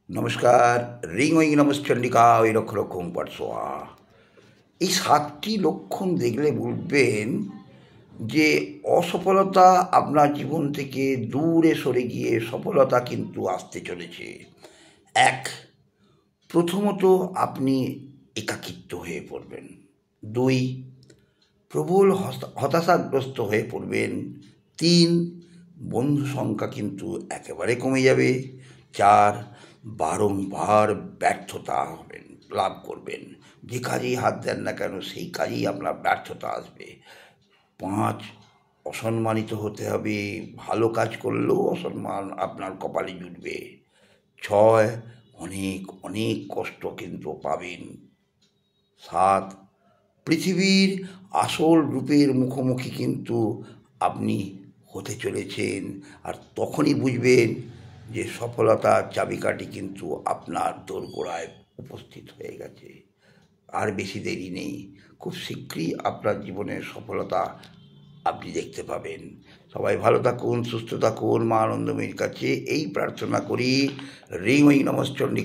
নমস্কার। রিং ওই নমশ্চণ্ডিকা ওই লক্ষ লক্ষং পটসোয়া। এই 7টি লক্ষণ দেখলে বুঝবেন যে অসফলতা আপনার জীবন থেকে দূরে সরে গিয়ে সফলতা কিন্তু আসতে চলেছে। এক, প্রথমত আপনি একাকিত্ব হয়ে পড়বেন। 2, প্রবল হতাশাগ্রস্ত হয়ে পড়বেন। 3, বন্ধু সংখ্যা কিন্তু একেবারে কমে যাবে। 4, বারংবার ব্যর্থতা লাভ করবেন। যে কাজেই হাত দেন না কেন সেই কাজেই আপনার ব্যর্থতা আসবে। 5, অসম্মানিত হতে হবে, ভালো কাজ করলেও অসম্মান আপনার কপালে জুটবে। 6, অনেক অনেক কষ্ট কিন্তু পাবেন। 7, পৃথিবীর আসল রূপের মুখোমুখি কিন্তু আপনি হতে চলেছেন, আর তখনই বুঝবেন যে সফলতার চাবিকাঠি কিন্তু আপনার দোরগোড়ায় উপস্থিত হয়ে গেছে। আর বেশি দেরি নেই, খুব শীঘ্রই আপনার জীবনের সফলতা আপনি দেখতে পাবেন। সবাই ভালো থাকুন, সুস্থ থাকুন। মা আনন্দময়ীর কাছে এই প্রার্থনা করি। রিং ওই নমশ্চণ্ডী।